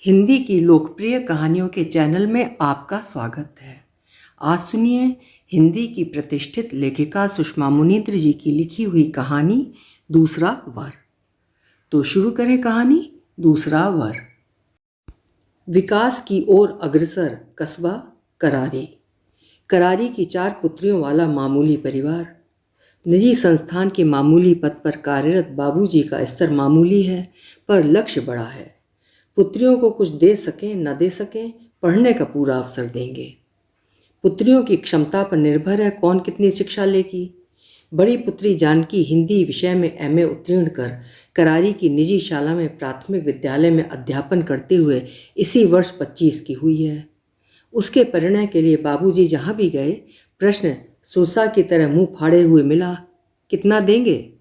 हिंदी की लोकप्रिय कहानियों के चैनल में आपका स्वागत है। आज सुनिए हिंदी की प्रतिष्ठित लेखिका सुषमा मुनीत्र जी की लिखी हुई कहानी दूसरा वर। तो शुरू करें कहानी दूसरा वर। विकास की ओर अग्रसर कस्बा करारी। करारी की 4 पुत्रियों वाला मामूली परिवार। निजी संस्थान के मामूली पद पर कार्यरत बाबूजी का स्तर मामूली है, पर लक्ष्य बड़ा है। पुत्रियों को कुछ दे सकें न दे सकें, पढ़ने का पूरा अवसर देंगे। पुत्रियों की क्षमता पर निर्भर है कौन कितनी शिक्षा लेगी। बड़ी पुत्री जानकी हिंदी विषय में एमए उत्तीर्ण कर करारी की निजी शाला में प्राथमिक विद्यालय में अध्यापन करते हुए इसी वर्ष 25 की हुई है। उसके परिणय के लिए बाबूजी जहाँ भी गए प्रश्न सुरसा की तरह मुंह फाड़े हुए मिला, कितना देंगे?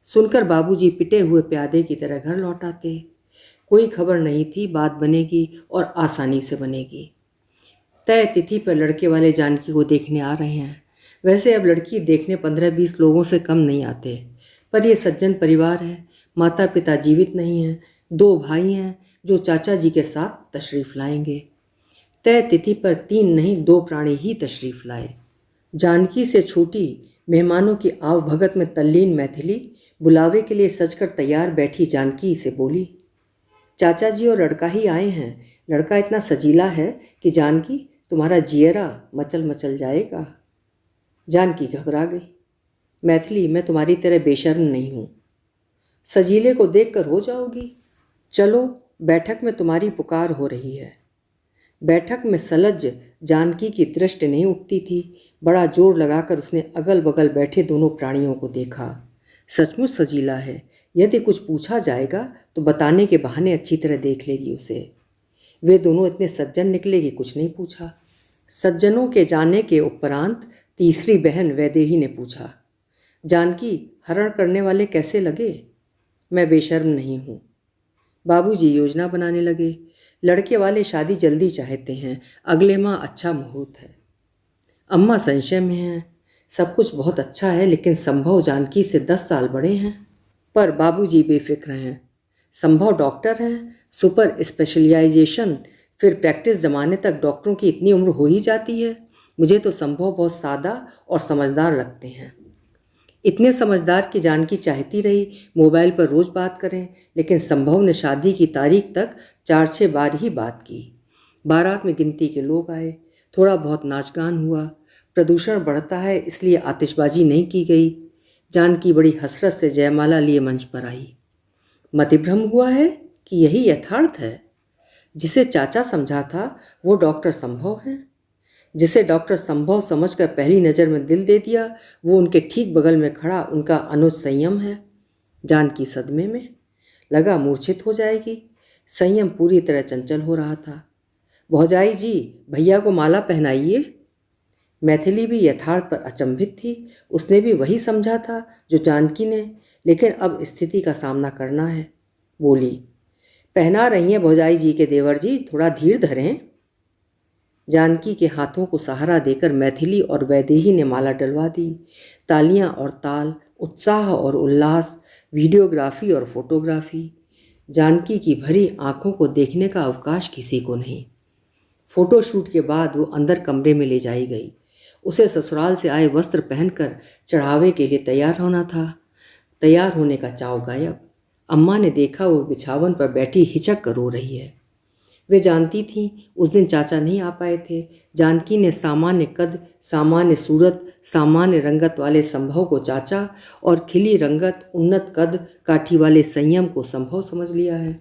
सुनकर बाबूजी पिटे हुए प्यादे की तरह घर लौट आते। कोई खबर नहीं थी बात बनेगी और आसानी से बनेगी। तय तिथि पर लड़के वाले जानकी को देखने आ रहे हैं। वैसे अब लड़की देखने 15-20 लोगों से कम नहीं आते, पर यह सज्जन परिवार है। माता पिता जीवित नहीं हैं, 2 भाई हैं जो चाचा जी के साथ तशरीफ़ लाएंगे। तय तिथि पर 3 नहीं 2 प्राणी ही तशरीफ़ लाए। जानकी से छोटी मेहमानों की आवभगत में तल्लीन मैथिली बुलावे के लिए सजकर तैयार बैठी जानकी से बोली, चाचा जी और लड़का ही आए हैं। लड़का इतना सजीला है कि जानकी तुम्हारा जियरा मचल मचल जाएगा। जानकी घबरा गई। मैथिली, मैं तुम्हारी तरह बेशर्म नहीं हूँ। सजीले को देखकर हो जाओगी। चलो, बैठक में तुम्हारी पुकार हो रही है। बैठक में सलज्ज जानकी की दृष्टि नहीं उठती थी। बड़ा जोर लगाकर उसने अगल बगल बैठे दोनों प्राणियों को देखा। सचमुच सजीला है। यदि कुछ पूछा जाएगा तो बताने के बहाने अच्छी तरह देख लेगी उसे। वे दोनों इतने सज्जन निकले कि कुछ नहीं पूछा। सज्जनों के जाने के उपरांत तीसरी बहन वैदेही ने पूछा, जानकी, हरण करने वाले कैसे लगे? मैं बेशर्म नहीं हूँ। बाबूजी योजना बनाने लगे। लड़के वाले शादी जल्दी चाहते हैं, अगले माह अच्छा मुहूर्त है। अम्मा संशय में हैं। सब कुछ बहुत अच्छा है, लेकिन संभव जानकी से 10 साल बड़े हैं। पर बाबूजी बेफिक्र हैं। संभव डॉक्टर हैं, सुपर स्पेशलाइजेशन, फिर प्रैक्टिस जमाने तक डॉक्टरों की इतनी उम्र हो ही जाती है। मुझे तो संभव बहुत सादा और समझदार लगते हैं। इतने समझदार की जानकी चाहती रही मोबाइल पर रोज़ बात करें, लेकिन संभव ने शादी की तारीख तक 4-6 बार ही बात की। बारात में गिनती के लोग आए, थोड़ा बहुत नाच गान हुआ। प्रदूषण बढ़ता है इसलिए आतिशबाजी नहीं की गई। जानकी बड़ी हसरत से जयमाला लिए मंच पर आई। मतिभ्रम हुआ है कि यही यथार्थ है? जिसे चाचा समझा था वो डॉक्टर संभव हैं। जिसे डॉक्टर संभव समझकर पहली नज़र में दिल दे दिया, वो उनके ठीक बगल में खड़ा उनका अनुज संयम है। जानकी सदमे में लगा मूर्छित हो जाएगी। संयम पूरी तरह चंचल हो रहा था। भौजाई जी, भैया को माला पहनाइए। मैथिली भी यथार्थ पर अचंभित थी। उसने भी वही समझा था जो जानकी ने, लेकिन अब स्थिति का सामना करना है। बोली, पहना रही हैं भौजाई जी के देवर जी, थोड़ा धीर धरें। जानकी के हाथों को सहारा देकर मैथिली और वैदेही ने माला डलवा दी। तालियां और ताल, उत्साह और उल्लास, वीडियोग्राफी और फोटोग्राफी। जानकी की भरी आंखों को देखने का अवकाश किसी को नहीं। फोटोशूट के बाद वो अंदर कमरे में ले जाई गई। उसे ससुराल से आए वस्त्र पहनकर चढ़ावे के लिए तैयार होना था। तैयार होने का चाव गायब। अम्मा ने देखा वो बिछावन पर बैठी हिचक कर रो रही है। वे जानती थीं उस दिन चाचा नहीं आ पाए थे। जानकी ने सामान्य कद, सामान्य सूरत, सामान्य रंगत वाले संभव को चाचा और खिली रंगत, उन्नत कद, काठी वाले संयम को संभव समझ लिया है।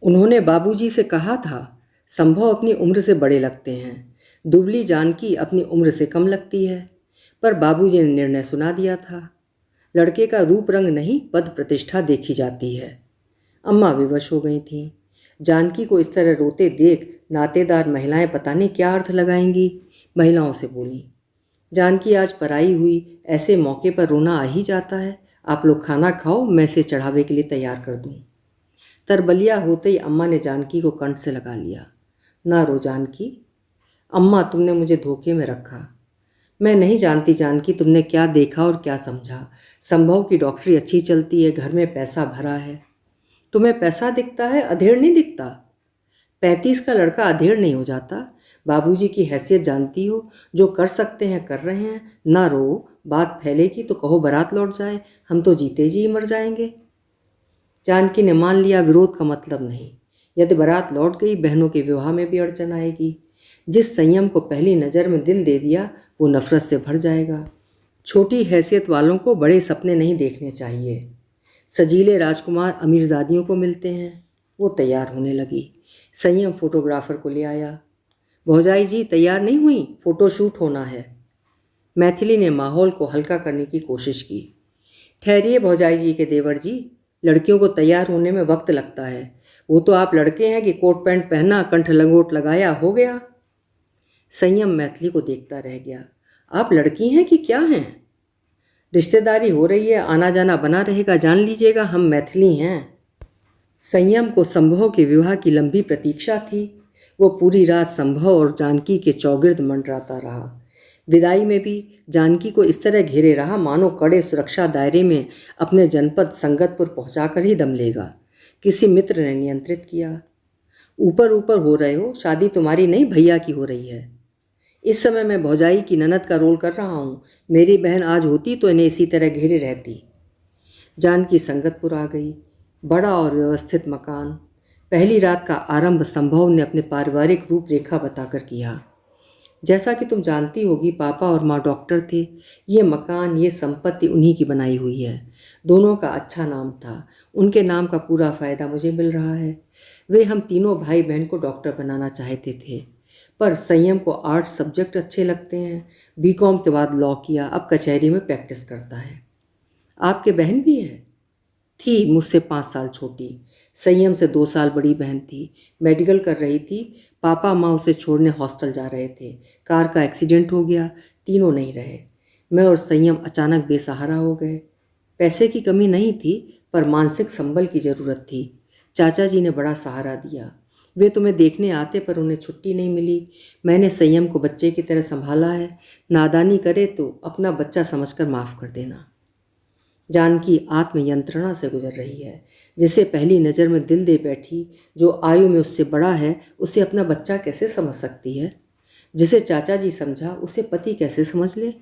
उन्होंने बाबूजी से कहा था, संभव अपनी उम्र से बड़े लगते हैं, दुबली जानकी अपनी उम्र से कम लगती है। पर बाबूजी ने निर्णय सुना दिया था। लड़के का रूप रंग नहीं, पद प्रतिष्ठा देखी जाती है। अम्मा विवश हो गई थीं। जानकी को इस तरह रोते देख नातेदार महिलाएं पता नहीं क्या अर्थ लगाएंगी। महिलाओं से बोली, जानकी आज पराई हुई, ऐसे मौके पर रोना आ ही जाता है। आप लोग खाना खाओ, मैं इसे चढ़ावे के लिए तैयार कर दूँ। तरबलिया होते ही अम्मा ने जानकी को कंठ से लगा लिया। ना रो जानकी। अम्मा, तुमने मुझे धोखे में रखा। मैं नहीं जानती जानकी तुमने क्या देखा और क्या समझा। संभव की डॉक्टरी अच्छी चलती है, घर में पैसा भरा है। तुम्हें पैसा दिखता है, अधेड़ नहीं दिखता। 35 का लड़का अधेड़ नहीं हो जाता। बाबूजी की हैसियत जानती हो, जो कर सकते हैं कर रहे हैं। ना रो, बात फैलेगी तो कहो बारात लौट जाए, हम तो जीते जी मर जाएंगे। जानकी ने मान लिया विरोध का मतलब नहीं। यदि बारात लौट गई, बहनों के विवाह में भी अड़चन आएगी। जिस संयम को पहली नज़र में दिल दे दिया, वो नफरत से भर जाएगा। छोटी हैसियत वालों को बड़े सपने नहीं देखने चाहिए। सजीले राजकुमार अमीरजादियों को मिलते हैं। वो तैयार होने लगी। संयम फोटोग्राफर को ले आया। भौजाई जी तैयार नहीं हुई, फ़ोटो शूट होना है। मैथिली ने माहौल को हल्का करने की कोशिश की। ठहरिए भौजाई जी के देवर जी, लड़कियों को तैयार होने में वक्त लगता है। वो तो आप लड़के हैं कि कोट पैंट पहना, कंठ लंगोट लगाया, हो गया। संयम मैथिली को देखता रह गया। आप लड़की हैं कि क्या हैं? रिश्तेदारी हो रही है, आना जाना बना रहेगा, जान लीजिएगा हम मैथिली हैं। संयम को संभव के विवाह की लंबी प्रतीक्षा थी। वो पूरी रात संभव और जानकी के चौगिर्द मंडराता रहा। विदाई में भी जानकी को इस तरह घेरे रहा मानो कड़े सुरक्षा दायरे में अपने जनपद संगतपुर पहुंचाकर ही दम लेगा। किसी मित्र ने नियंत्रित किया। ऊपर ऊपर हो रहे हो, शादी तुम्हारी नहीं भैया की हो रही है। इस समय मैं भौजाई की ननद का रोल कर रहा हूँ। मेरी बहन आज होती तो इन्हें इसी तरह घेरे रहती। जानकी संगतपुर आ गई। बड़ा और व्यवस्थित मकान। पहली रात का आरंभ संभव ने अपने पारिवारिक रूपरेखा बताकर किया। जैसा कि तुम जानती होगी, पापा और माँ डॉक्टर थे। ये मकान, ये संपत्ति उन्हीं की बनाई हुई है। दोनों का अच्छा नाम था। उनके नाम का पूरा फ़ायदा मुझे मिल रहा है। वे हम तीनों भाई बहन को डॉक्टर बनाना चाहते थे, पर संयम को आर्ट्स सब्जेक्ट अच्छे लगते हैं। बीकॉम के बाद लॉ किया, अब कचहरी में प्रैक्टिस करता है। आपके बहन भी है? थी, मुझसे 5 साल छोटी। संयम से 2 साल बड़ी बहन थी। मेडिकल कर रही थी। पापा माँ उसे छोड़ने हॉस्टल जा रहे थे। कार का एक्सीडेंट हो गया, तीनों नहीं रहे। मैं और संयम अचानक बेसहारा हो गए। पैसे की कमी नहीं थी, पर मानसिक संबल की ज़रूरत थी। चाचा जी ने बड़ा सहारा दिया। वे तुम्हें देखने आते, पर उन्हें छुट्टी नहीं मिली। मैंने संयम को बच्चे की तरह संभाला है। नादानी करे तो अपना बच्चा समझकर माफ़ कर देना। जानकी आत्मयंत्रणा से गुजर रही है। जिसे पहली नज़र में दिल दे बैठी, जो आयु में उससे बड़ा है, उसे अपना बच्चा कैसे समझ सकती है? जिसे चाचा जी समझा, उसे पति कैसे समझ ले?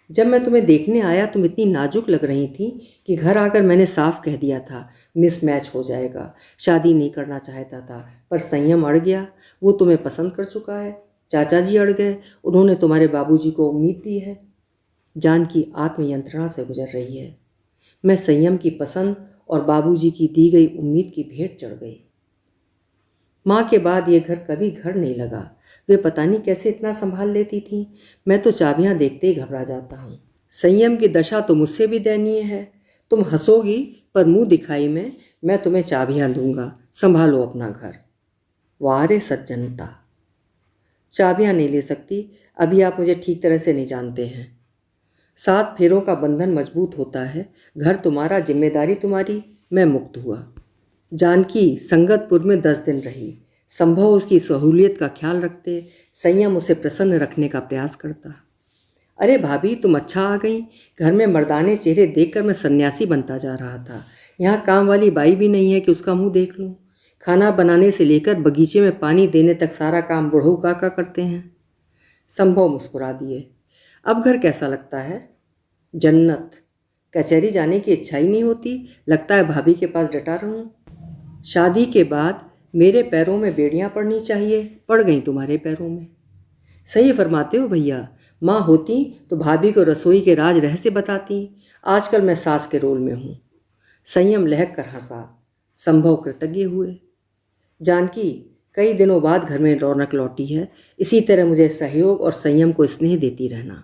जब मैं तुम्हें देखने आया, तुम इतनी नाजुक लग रही थी कि घर आकर मैंने साफ कह दिया था मिसमैच हो जाएगा। शादी नहीं करना चाहता था, पर संयम अड़ गया। वो तुम्हें पसंद कर चुका है। चाचा जी अड़ गए, उन्होंने तुम्हारे बाबूजी को उम्मीद दी है। जानकी आत्मयंत्रणा से गुजर रही है। मैं संयम की पसंद और बाबूजी की दी गई उम्मीद की भेंट चढ़ गई। माँ के बाद ये घर कभी घर नहीं लगा। वे पता नहीं कैसे इतना संभाल लेती थी। मैं तो चाबियाँ देखते ही घबरा जाता हूँ। संयम की दशा तो मुझसे भी दयनीय है। तुम हंसोगी, पर मुंह दिखाई में मैं तुम्हें चाबियाँ दूंगा। संभालो अपना घर। वाह रे सज्जनता! चाबियाँ नहीं ले सकती। अभी आप मुझे ठीक तरह से नहीं जानते हैं। 7 फेरों का बंधन मजबूत होता है। घर तुम्हारा, जिम्मेदारी तुम्हारी। मैं मुक्त हुआ। जानकी संगतपुर में 10 दिन रही। संभव उसकी सहूलियत का ख्याल रखते, संयम उसे प्रसन्न रखने का प्रयास करता। अरे भाभी, तुम अच्छा आ गई। घर में मर्दाने चेहरे देखकर मैं सन्यासी बनता जा रहा था। यहाँ काम वाली बाई भी नहीं है कि उसका मुंह देख लूँ। खाना बनाने से लेकर बगीचे में पानी देने तक सारा काम बुढ़ऊ काका करते हैं। संभव मुस्कुरा दिए। अब घर कैसा लगता है? जन्नत। कचहरी जाने की इच्छा ही नहीं होती। लगता है भाभी के पास डटा रहूं। शादी के बाद मेरे पैरों में बेड़ियां पड़नी चाहिए, पड़ गई तुम्हारे पैरों में। सही फरमाते हो भैया। माँ होती तो भाभी को रसोई के राज रहस्य बताती। आजकल मैं सास के रोल में हूँ। संयम लहक कर हंसा। संभव कृतज्ञ हुए। जानकी, कई दिनों बाद घर में रौनक लौटी है। इसी तरह मुझे सहयोग और संयम को स्नेह देती रहना।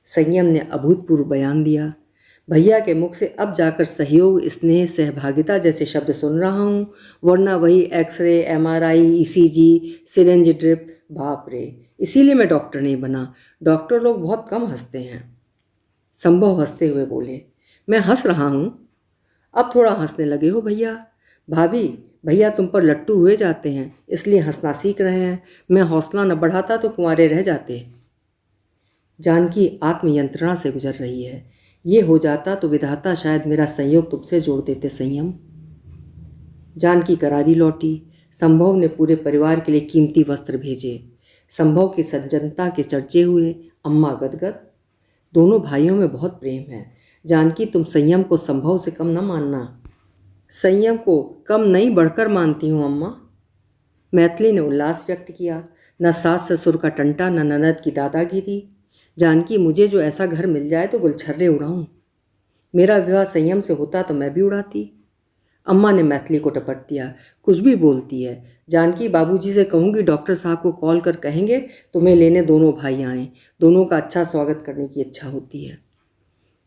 संयम ने अभूतपूर्व बयान दिया। भैया के मुख से अब जाकर सहयोग, स्नेह, सहभागिता जैसे शब्द सुन रहा हूँ, वरना वही x-ray, MRI, ECG, syringe drip. बाप रे! इसीलिए मैं डॉक्टर नहीं बना। डॉक्टर लोग बहुत कम हंसते हैं। संभव हंसते हुए बोले। मैं हंस रहा हूँ। अब थोड़ा हंसने लगे हो भैया। भाभी, भैया तुम पर लट्टू हुए जाते हैं, इसलिए हंसना सीख रहे हैं। मैं हौसला न बढ़ाता तो कुंवारे रह जाते। जानकी आत्मयंत्रणा से गुजर रही है। ये हो जाता तो विधाता शायद मेरा संयोग तुमसे जोड़ देते संयम। जानकी करारी लौटी। संभव ने पूरे परिवार के लिए कीमती वस्त्र भेजे। संभव की सज्जनता के चर्चे हुए। अम्मा गदगद। दोनों भाइयों में बहुत प्रेम है। जानकी, तुम संयम को संभव से कम न मानना। संयम को कम नहीं बढ़कर मानती हूँ अम्मा। मैथिली ने उल्लास व्यक्त किया। न सास ससुर का टंटा, न ननद की दादागिरी। जानकी, मुझे जो ऐसा घर मिल जाए तो गुलछर्रे उड़ाऊं। मेरा विवाह संयम से होता तो मैं भी उड़ाती। अम्मा ने मैथिली को टपट दिया। कुछ भी बोलती है। जानकी, बाबूजी से कहूँगी डॉक्टर साहब को कॉल कर कहेंगे तुम्हें लेने दोनों भाई आएँ। दोनों का अच्छा स्वागत करने की इच्छा होती है।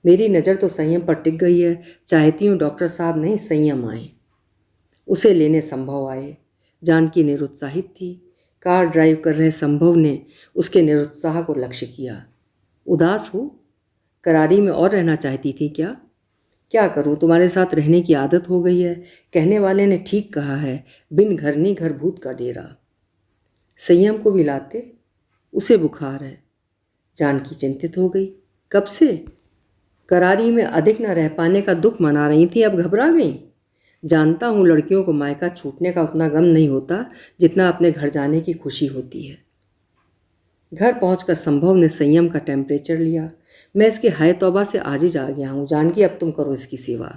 मेरी नज़र तो संयम पर टिक गई है। चाहती हूँ डॉक्टर साहब नहीं, संयम आए। उसे लेने संभव आए। जानकी निरुत्साहित थी। कार ड्राइव कर रहे संभव ने उसके निरुत्साह को लक्ष्य किया। उदास हो? करारी में और रहना चाहती थी क्या? क्या करूं, तुम्हारे साथ रहने की आदत हो गई है। कहने वाले ने ठीक कहा है, बिन घर नहीं घर भूत का डेरा। संयम को भी लाते, उसे बुखार है। जानकी चिंतित हो गई। कब से? करारी में अधिक न रह पाने का दुख मना रही थी, अब घबरा गई। जानता हूँ लड़कियों को मायका छूटने का उतना गम नहीं होता जितना अपने घर जाने की खुशी होती है। घर पहुंचकर संभव ने संयम का टेम्परेचर लिया। मैं इसकी हाय तौबा से आजिज आ गया हूँ। जानकी, अब तुम करो इसकी सेवा।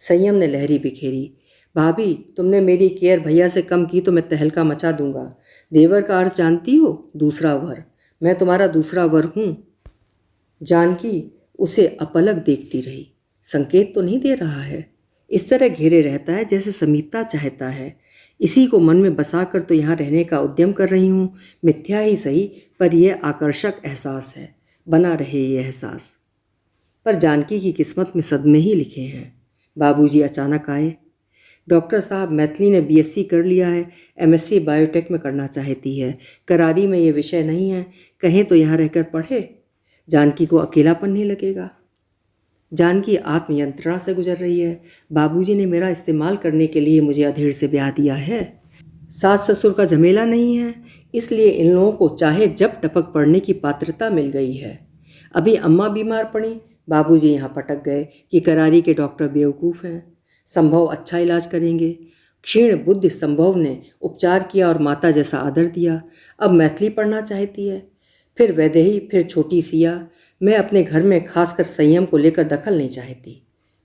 संयम ने लहरी बिखेरी। भाभी, तुमने मेरी केयर भैया से कम की तो मैं तहलका मचा दूंगा। देवर का अर्थ जानती हो? दूसरा वर। मैं तुम्हारा दूसरा वर हूँ। जानकी उसे अपलक देखती रही। संकेत तो नहीं दे रहा है? इस तरह घेरे रहता है जैसे समीपता चाहता है। इसी को मन में बसाकर तो यहाँ रहने का उद्यम कर रही हूँ। मिथ्या ही सही, पर यह आकर्षक एहसास है। बना रहे ये एहसास। पर जानकी की किस्मत में सदमे ही लिखे हैं। बाबूजी अचानक आए। डॉक्टर साहब, मैथिली ने बीएससी कर लिया है, एमएससी बायोटेक में करना चाहती है। करारी में ये विषय नहीं है, कहें तो यहाँ रहकर पढ़े। जानकी को अकेलापन नहीं लगेगा। जानकी आत्मयंत्रणा से गुजर रही है। बाबूजी ने मेरा इस्तेमाल करने के लिए मुझे अधेड़ से ब्याह दिया है। सास ससुर का झमेला नहीं है, इसलिए इन लोगों को चाहे जब टपक पड़ने की पात्रता मिल गई है। अभी अम्मा बीमार पड़ी, बाबूजी यहाँ पटक गए कि करारी के डॉक्टर बेवकूफ़ हैं, संभव अच्छा इलाज करेंगे। क्षीण बुद्धि संभव ने उपचार किया और माता जैसा आदर दिया। अब मैथिली पढ़ना चाहती है, फिर वैदेही, फिर छोटी सिया। मैं अपने घर में खासकर संयम को लेकर दखल नहीं चाहती।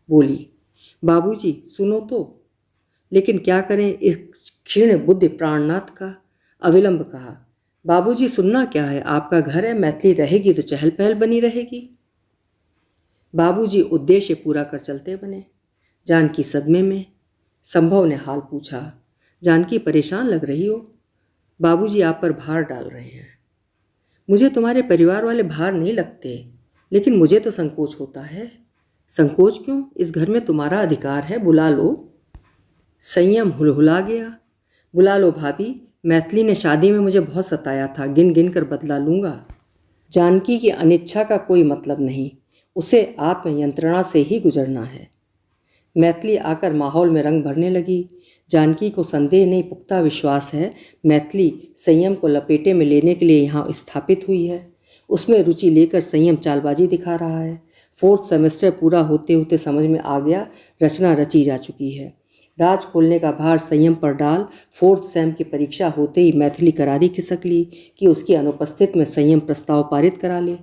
बोली, बाबूजी सुनो तो। लेकिन क्या करें इस क्षीण बुद्धि प्राणनाथ का। अविलंब कहा, बाबूजी सुनना क्या है, आपका घर है, मैथिली रहेगी तो चहल पहल बनी रहेगी। बाबूजी उद्देश्य पूरा कर चलते बने। जानकी सदमे में। संभव ने हाल पूछा। जानकी, परेशान लग रही हो? बाबूजी आप पर भार डाल रहे हैं। मुझे तुम्हारे परिवार वाले भार नहीं लगते, लेकिन मुझे तो संकोच होता है। संकोच क्यों? इस घर में तुम्हारा अधिकार है, बुला लो। संयम हुलहुला गया। बुला लो भाभी, मैथिली ने शादी में मुझे बहुत सताया था, गिन गिन कर बदला लूँगा। जानकी की अनिच्छा का कोई मतलब नहीं, उसे आत्मयंत्रणा से ही गुजरना है। मैथिली आकर माहौल में रंग भरने लगी। जानकी को संदेह नहीं, पुख्ता विश्वास है मैथिली संयम को लपेटे में लेने के लिए यहाँ स्थापित हुई है। उसमें रुचि लेकर संयम चालबाजी दिखा रहा है। 4th सेमेस्टर पूरा होते होते समझ में आ गया, रचना रची जा चुकी है। राज खोलने का भार संयम पर डाल 4th सेम की परीक्षा होते ही मैथिली करारी खिसक ली कि उसकी अनुपस्थित में संयम प्रस्ताव पारित करा ले।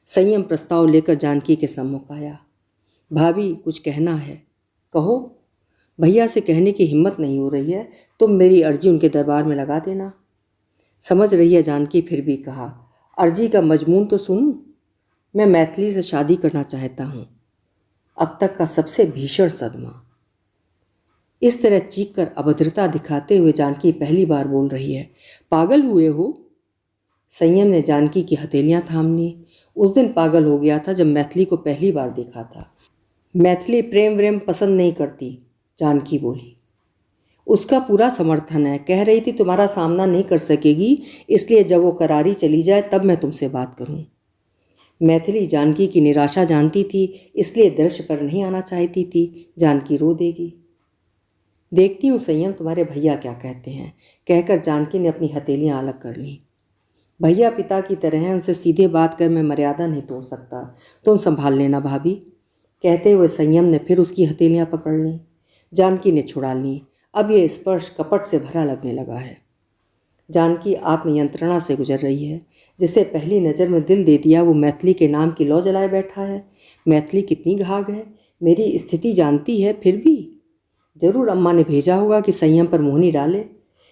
संयम प्रस्ताव लेकर जानकी के सम्मुख आया। भाभी, कुछ कहना है, कहो। भैया से कहने की हिम्मत नहीं हो रही है, तुम मेरी अर्जी उनके दरबार में लगा देना। समझ रही है जानकी, फिर भी कहा, अर्जी का मजमून तो सुनूं। मैं मैथिली से शादी करना चाहता हूँ। अब तक का सबसे भीषण सदमा। इस तरह चीख कर अभद्रता दिखाते हुए जानकी पहली बार बोल रही है। पागल हुए हो? संयम ने जानकी की हथेलियां थाम ली। उस दिन पागल हो गया था जब मैथिली को पहली बार देखा था। मैथिली प्रेम व्रेम पसंद नहीं करती, जानकी बोली। उसका पूरा समर्थन है, कह रही थी तुम्हारा सामना नहीं कर सकेगी, इसलिए जब वो करारी चली जाए तब मैं तुमसे बात करूं। मैथिली जानकी की निराशा जानती थी, इसलिए दृश्य पर नहीं आना चाहती थी। जानकी रो देगी। देखती हूँ संयम तुम्हारे भैया क्या कहते हैं, कहकर जानकी ने अपनी हथेलियाँ अलग कर लीं। भैया पिता की तरह हैं, उनसे सीधे बात कर मैं मर्यादा नहीं तोड़ सकता, तुम संभाल लेना भाभी। कहते हुए संयम ने फिर उसकी हथेलियाँ पकड़ लीं। जानकी ने छुड़ा लीं। अब यह स्पर्श कपट से भरा लगने लगा है। जानकी आत्मयंत्रणा से गुजर रही है। जिसे पहली नज़र में दिल दे दिया वो मैथिली के नाम की लौ जलाए बैठा है। मैथिली कितनी घाघ है, मेरी स्थिति जानती है, फिर भी जरूर अम्मा ने भेजा होगा कि संयम पर मोहनी डाले,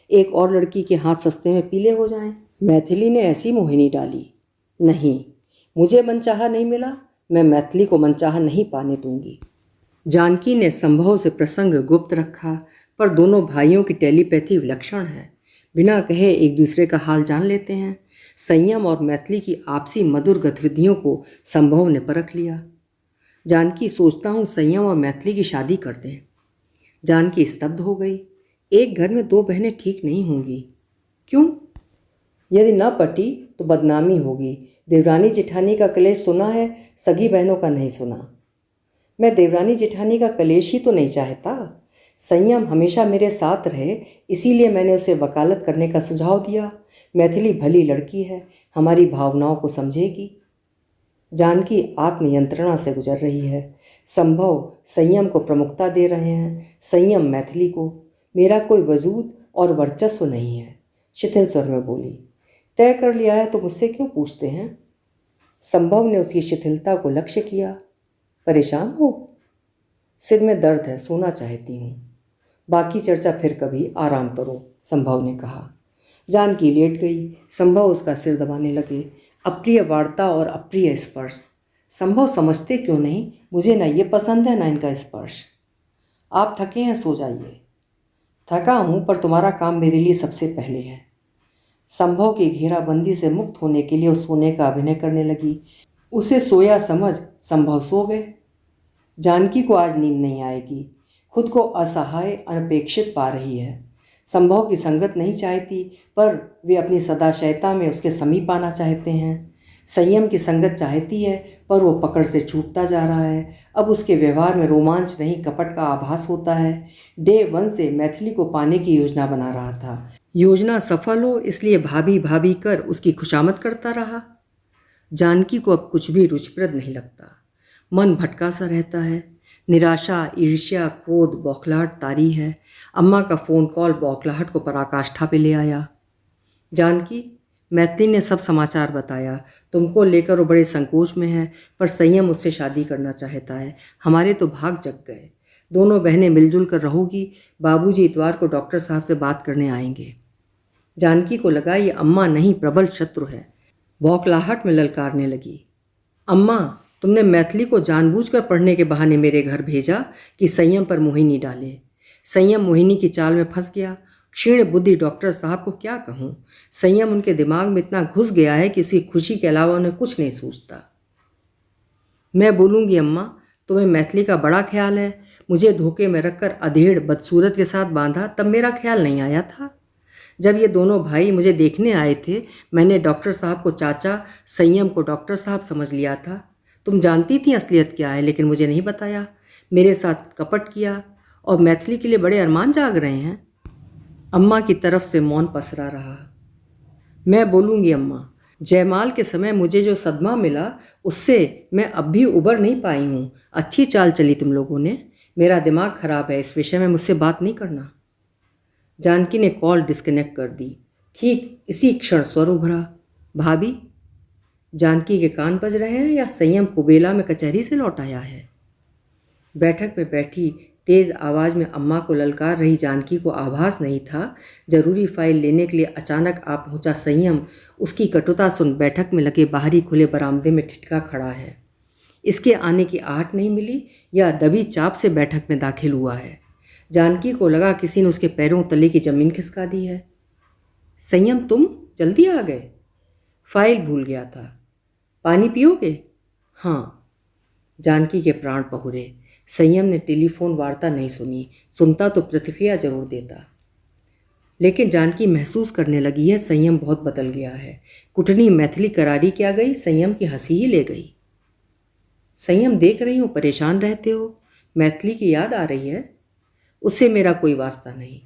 एक और लड़की के हाथ सस्ते में पीले हो जाएं। मैथिली ने ऐसी मोहिनी डाली? नहीं, मुझे मनचाहा नहीं मिला, मैं मैथिली को मनचाहा नहीं पाने दूंगी। जानकी ने संभव से प्रसंग गुप्त रखा, पर दोनों भाइयों की टेलीपैथी विलक्षण है। बिना कहे एक दूसरे का हाल जान लेते हैं। संयम और मैथिली की आपसी मधुर गतिविधियों को संभव ने परख लिया। जानकी, सोचता हूँ संयम और मैथिली की शादी कर दें। जानकी स्तब्ध हो गई। एक घर में दो बहनें ठीक नहीं होंगी। क्यों? यदि न पटी तो बदनामी होगी। देवरानी जेठानी का कलेश सुना है, सगी बहनों का नहीं सुना। मैं देवरानी जेठानी का कलेश ही तो नहीं चाहता। संयम हमेशा मेरे साथ रहे, इसीलिए मैंने उसे वकालत करने का सुझाव दिया। मैथिली भली लड़की है, हमारी भावनाओं को समझेगी। जानकी आत्मयंत्रणा से गुजर रही है। संभव संयम को प्रमुखता दे रहे हैं, संयम मैथिली को। मेरा कोई वजूद और वर्चस्व नहीं है, शिथिल स्वर में बोली। तय कर लिया है तो मुझसे क्यों पूछते हैं? संभव ने उसकी शिथिलता को लक्ष्य किया। परेशान हो? सिर में दर्द है, सोना चाहती हूँ। बाकी चर्चा फिर कभी, आराम करो, संभव ने कहा। जानकी लेट गई। संभव उसका सिर दबाने लगे। अप्रिय वार्ता और अप्रिय स्पर्श। संभव समझते क्यों नहीं, मुझे ना ये पसंद है ना इनका स्पर्श। आप थके हैं, सो जाइए। थका हूँ, पर तुम्हारा काम मेरे लिए सबसे पहले है। संभव की घेराबंदी से मुक्त होने के लिए उस सोने का अभिनय करने लगी। उसे सोया समझ संभव सो गए। जानकी को आज नींद नहीं आएगी। खुद को असहाय अनपेक्षित पा रही है। संभव की संगत नहीं चाहती, पर वे अपनी सदाशयता में उसके समीप आना चाहते हैं। संयम की संगत चाहती है, पर वो पकड़ से छूटता जा रहा है। अब उसके व्यवहार में रोमांच नहीं, कपट का आभास होता है। डे 1 से मैथिली को पाने की योजना बना रहा था। योजना सफल हो इसलिए भाभी भाभी कर उसकी खुशामद करता रहा। जानकी को अब कुछ भी रुचिप्रद नहीं लगता। मन भटका सा रहता है। निराशा, ईर्ष्या, क्रोध, बौखलाहट तारी है। अम्मा का फ़ोन कॉल बौखलाहट को पराकाष्ठा पे ले आया। जानकी, मैथिली ने सब समाचार बताया। तुमको लेकर वो बड़े संकोच में है, पर संयम उससे शादी करना चाहता है। हमारे तो भाग जग गए। दोनों बहनें मिलजुल कर रहोगी। बाबूजी इतवार को डॉक्टर साहब से बात करने आएंगे। जानकी को लगा ये अम्मा नहीं, प्रबल शत्रु है। बौखलाहट में ललकारने लगी। अम्मा, तुमने मैथिली को जानबूझकर पढ़ने के बहाने मेरे घर भेजा कि संयम पर मोहिनी डाले। संयम मोहिनी की चाल में फंस गया। क्षीण बुद्धि डॉक्टर साहब को क्या कहूँ। संयम उनके दिमाग में इतना घुस गया है कि उसकी खुशी के अलावा उन्हें कुछ नहीं सूझता। मैं बोलूँगी अम्मा, तुम्हें मैथिली का बड़ा ख्याल है। मुझे धोखे में रखकर अधेड़ बदसूरत के साथ बांधा, तब मेरा ख्याल नहीं आया था। जब ये दोनों भाई मुझे देखने आए थे, मैंने डॉक्टर साहब को चाचा, संयम को डॉक्टर साहब समझ लिया था। तुम जानती थी असलियत क्या है, लेकिन मुझे नहीं बताया। मेरे साथ कपट किया और मैथिली के लिए बड़े अरमान जाग रहे हैं। अम्मा की तरफ से मौन पसरा रहा। मैं बोलूँगी अम्मा, जयमाल के समय मुझे जो सदमा मिला उससे मैं अब भी उबर नहीं पाई हूँ। अच्छी चाल चली तुम लोगों ने। मेरा दिमाग खराब है, इस विषय में मुझसे बात नहीं करना। जानकी ने कॉल डिस्कनेक्ट कर दी। ठीक इसी क्षण स्वर उभरा, भाभी। जानकी के कान बज रहे हैं या संयम कुबेला में कचहरी से लौट आया है? बैठक में बैठी तेज आवाज़ में अम्मा को ललकार रही जानकी को आभास नहीं था जरूरी फाइल लेने के लिए अचानक आ पहुंचा संयम उसकी कटुता सुन बैठक में लगे बाहरी खुले बरामदे में ठिठका खड़ा है। इसके आने की आहट नहीं मिली या दबी चाप से बैठक में दाखिल हुआ है। जानकी को लगा किसी ने उसके पैरों तले की जमीन खिसका दी है। संयम, तुम जल्दी आ गए। फाइल भूल गया था। पानी पियोगे? हाँ। जानकी के प्राण पहुरे। संयम ने टेलीफोन वार्ता नहीं सुनी, सुनता तो प्रतिक्रिया जरूर देता। लेकिन जानकी महसूस करने लगी है संयम बहुत बदल गया है। कुटनी मैथिली करारी क्या गई, संयम की हंसी ही ले गई। संयम, देख रही हूँ परेशान रहते हो। मैथिली की याद आ रही है? उससे मेरा कोई वास्ता नहीं।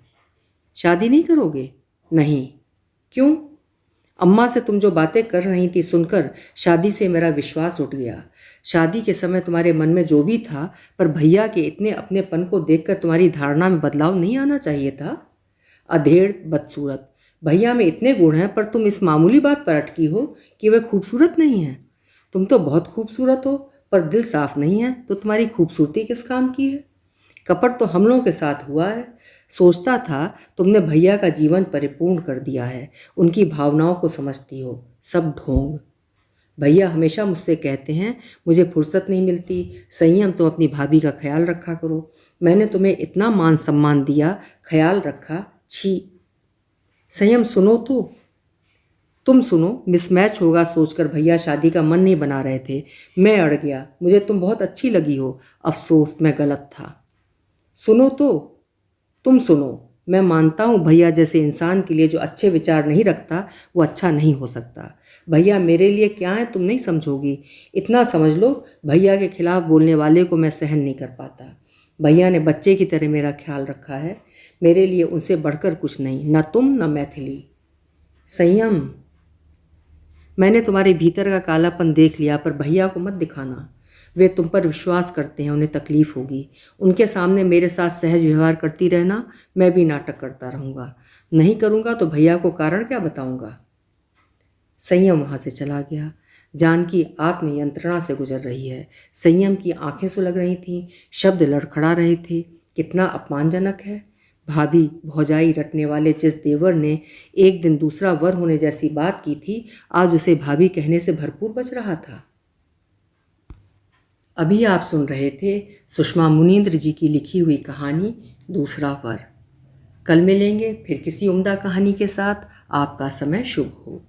शादी नहीं करोगे? नहीं। क्यों? अम्मा से तुम जो बातें कर रही थी सुनकर शादी से मेरा विश्वास उठ गया। शादी के समय तुम्हारे मन में जो भी था, पर भैया के इतने अपनेपन को देखकर तुम्हारी धारणा में बदलाव नहीं आना चाहिए था। अधेड़, बदसूरत। भैया में इतने गुण हैं, पर तुम इस मामूली बात पर अटकी हो कि वे खूबसूरत नहीं हैं। तुम तो बहुत खूबसूरत हो, पर दिल साफ नहीं है, तो तुम्हारी खूबसूरती किस काम की है? कपट तो हम लोगों के साथ हुआ है। सोचता था तुमने भैया का जीवन परिपूर्ण कर दिया है, उनकी भावनाओं को समझती हो। सब ढोंग। भैया हमेशा मुझसे कहते हैं मुझे फुर्सत नहीं मिलती, संयम, तुम अपनी भाभी का ख्याल रखा करो। मैंने तुम्हें इतना मान सम्मान दिया, ख्याल रखा, छी। संयम सुनो तो, तुम सुनो। मिसमैच होगा सोचकर भैया शादी का मन नहीं बना रहे थे। मैं अड़ गया। मुझे तुम बहुत अच्छी लगी हो। अफसोस, मैं गलत था। सुनो तो, तुम सुनो। मैं मानता हूँ भैया जैसे इंसान के लिए जो अच्छे विचार नहीं रखता वो अच्छा नहीं हो सकता। भैया मेरे लिए क्या है तुम नहीं समझोगी। इतना समझ लो, भैया के खिलाफ बोलने वाले को मैं सहन नहीं कर पाता। भैया ने बच्चे की तरह मेरा ख्याल रखा है। मेरे लिए उनसे बढ़कर कुछ नहीं, न तुम न मैथिली। संयम, मैंने तुम्हारे भीतर का कालापन देख लिया, पर भैया को मत दिखाना। वे तुम पर विश्वास करते हैं, उन्हें तकलीफ होगी। उनके सामने मेरे साथ सहज व्यवहार करती रहना, मैं भी नाटक करता रहूँगा। नहीं करूँगा तो भैया को कारण क्या बताऊँगा। संयम वहाँ से चला गया। जानकी आत्मयंत्रणा से गुजर रही है। संयम की आंखें सुलग रही थीं, शब्द लड़खड़ा रहे थे। कितना अपमानजनक है। भाभी भौजाई रटने वाले जिस देवर ने एक दिन दूसरा वर होने जैसी बात की थी, आज उसे भाभी कहने से भरपूर बच रहा था। अभी आप सुन रहे थे सुषमा मुनींद्र जी की लिखी हुई कहानी दूसरा वर। कल मिलेंगे फिर किसी उम्दा कहानी के साथ। आपका समय शुभ हो।